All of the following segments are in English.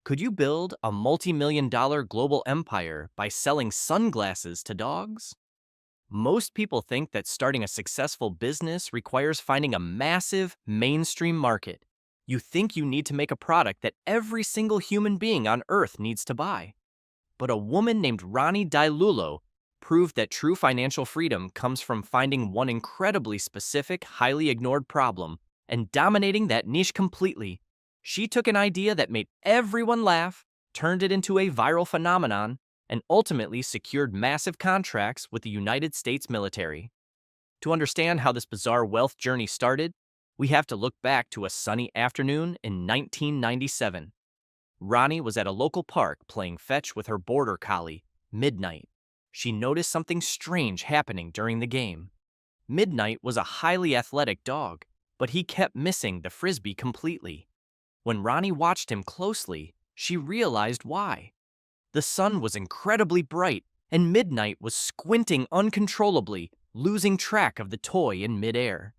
Could you build a multi-million-dollar global empire by selling sunglasses to dogs? Most people think that starting a successful business requires finding a massive, mainstream market. You think you need to make a product that every single human being on Earth needs to buy. But a woman named Roni Lullo proved that true financial freedom comes from finding one incredibly specific, highly ignored problem and dominating that niche completely. She took an idea that made everyone laugh, turned it into a viral phenomenon, and ultimately secured massive contracts with the United States military. To understand how this bizarre wealth journey started, we have to look back to a sunny afternoon in 1997. Roni was at a local park playing fetch with her border collie, Midnight. She noticed something strange happening during the game. Midnight was a highly athletic dog, but he kept missing the frisbee completely. When Roni watched him closely, she realized why. The sun was incredibly bright, and Midnight was squinting uncontrollably, losing track of the toy in midair.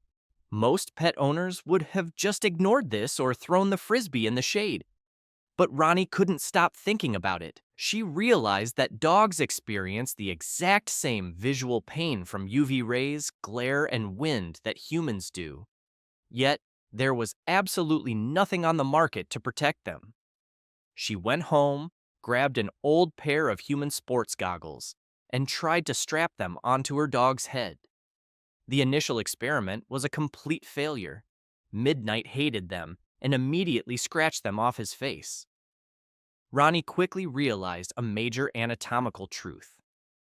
Most pet owners would have just ignored this or thrown the frisbee in the shade. But Roni couldn't stop thinking about it. She realized that dogs experience the exact same visual pain from UV rays, glare, and wind that humans do. Yet, there was absolutely nothing on the market to protect them. She went home, grabbed an old pair of human sports goggles, and tried to strap them onto her dog's head. The initial experiment was a complete failure. Midnight hated them and immediately scratched them off his face. Roni quickly realized a major anatomical truth.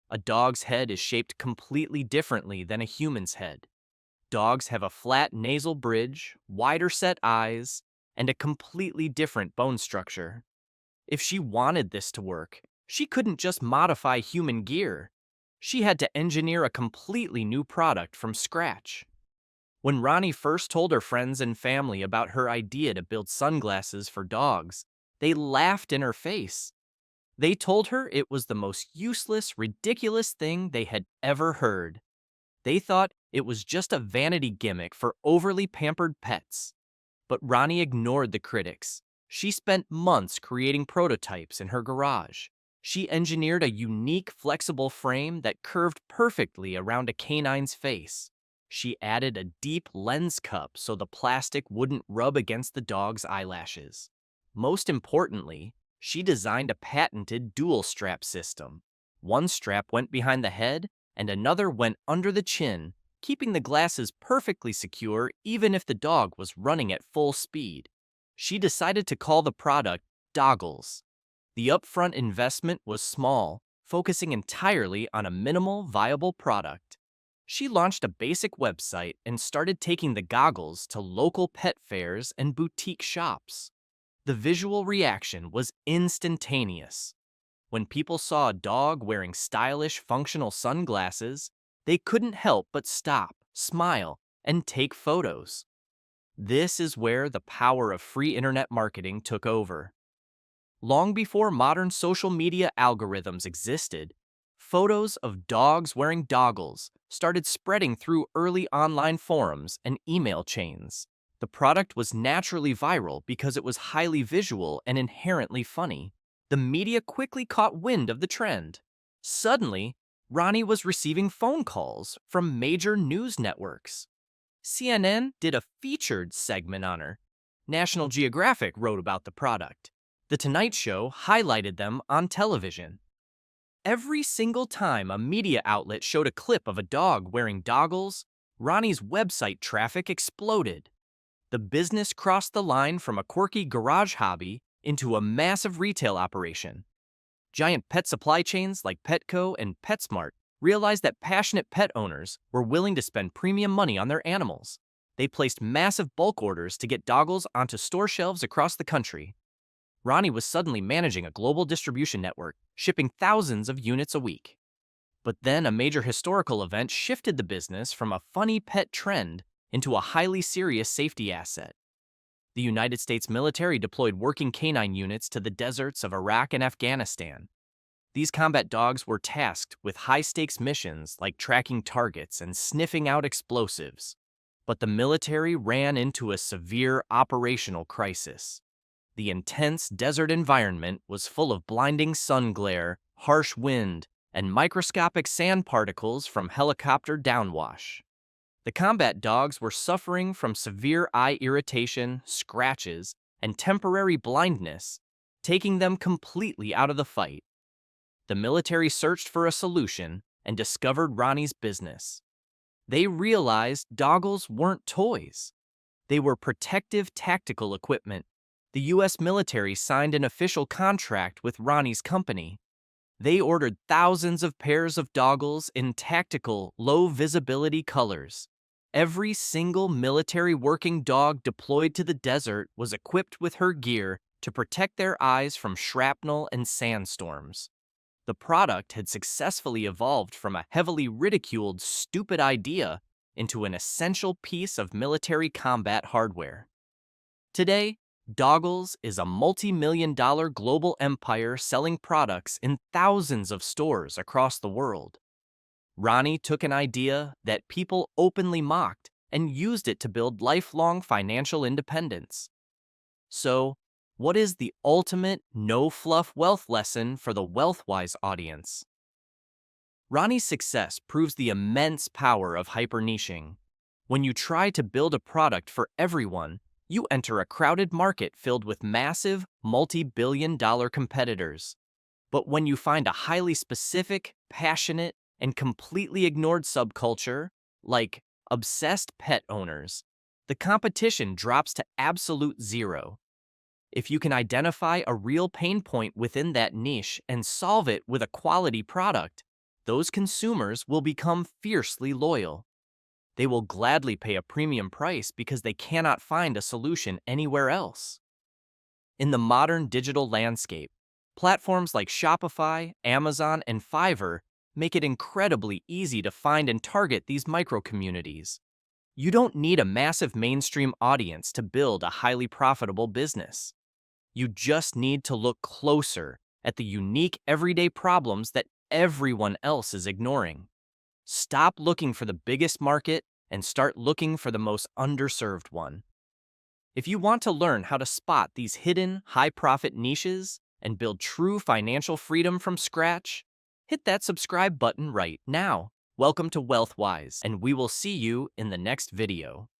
A dog's head is shaped completely differently than a human's head. Dogs have a flat nasal bridge, wider set eyes, and a completely different bone structure. If she wanted this to work, she couldn't just modify human gear. She had to engineer a completely new product from scratch. When Roni first told her friends and family about her idea to build sunglasses for dogs, they laughed in her face. They told her it was the most useless, ridiculous thing they had ever heard. They thought it was just a vanity gimmick for overly pampered pets. But Roni ignored the critics. She spent months creating prototypes in her garage. She engineered a unique, flexible frame that curved perfectly around a canine's face. She added a deep lens cup so the plastic wouldn't rub against the dog's eyelashes. Most importantly, she designed a patented dual strap system. One strap went behind the head, and another went under the chin, keeping the glasses perfectly secure even if the dog was running at full speed. She decided to call the product Doggles. The upfront investment was small, focusing entirely on a minimal viable product. She launched a basic website and started taking the goggles to local pet fairs and boutique shops. The visual reaction was instantaneous. When people saw a dog wearing stylish, functional sunglasses, they couldn't help but stop, smile, and take photos. This is where the power of free internet marketing took over. Long before modern social media algorithms existed, photos of dogs wearing doggles started spreading through early online forums and email chains. The product was naturally viral because it was highly visual and inherently funny. The media quickly caught wind of the trend. Suddenly, Roni was receiving phone calls from major news networks. CNN did a featured segment on her. National Geographic wrote about the product. The Tonight Show highlighted them on television. Every single time a media outlet showed a clip of a dog wearing doggles, Roni's website traffic exploded. The business crossed the line from a quirky garage hobby into a massive retail operation. Giant pet supply chains like Petco and PetSmart realized that passionate pet owners were willing to spend premium money on their animals. They placed massive bulk orders to get doggles onto store shelves across the country. Roni was suddenly managing a global distribution network, shipping thousands of units a week. But then a major historical event shifted the business from a funny pet trend into a highly serious safety asset. The United States military deployed working canine units to the deserts of Iraq and Afghanistan. These combat dogs were tasked with high-stakes missions like tracking targets and sniffing out explosives. But the military ran into a severe operational crisis. The intense desert environment was full of blinding sun glare, harsh wind, and microscopic sand particles from helicopter downwash. The combat dogs were suffering from severe eye irritation, scratches, and temporary blindness, taking them completely out of the fight. The military searched for a solution and discovered Ronnie's business. They realized doggles weren't toys. They were protective tactical equipment. The U.S. military signed an official contract with Ronnie's company. They ordered thousands of pairs of doggles in tactical, low-visibility colors. Every single military working dog deployed to the desert was equipped with her gear to protect their eyes from shrapnel and sandstorms. The product had successfully evolved from a heavily ridiculed, stupid idea into an essential piece of military combat hardware. Today, Doggles is a multi-million-dollar global empire selling products in thousands of stores across the world. Ronnie took an idea that people openly mocked and used it to build lifelong financial independence. So, what is the ultimate no-fluff wealth lesson for the wealth-wise audience? Ronnie's success proves the immense power of hyper-niching. When you try to build a product for everyone, you enter a crowded market filled with massive, multi-billion-dollar competitors. But when you find a highly specific, passionate, and completely ignored subculture, like obsessed pet owners, the competition drops to absolute zero. If you can identify a real pain point within that niche and solve it with a quality product, those consumers will become fiercely loyal. They will gladly pay a premium price because they cannot find a solution anywhere else. In the modern digital landscape, platforms like Shopify, Amazon, and Fiverr make it incredibly easy to find and target these micro-communities. You don't need a massive mainstream audience to build a highly profitable business. You just need to look closer at the unique everyday problems that everyone else is ignoring. Stop looking for the biggest market and start looking for the most underserved one. If you want to learn how to spot these hidden, high-profit niches and build true financial freedom from scratch, hit that subscribe button right now. Welcome to WealthWise, and we will see you in the next video.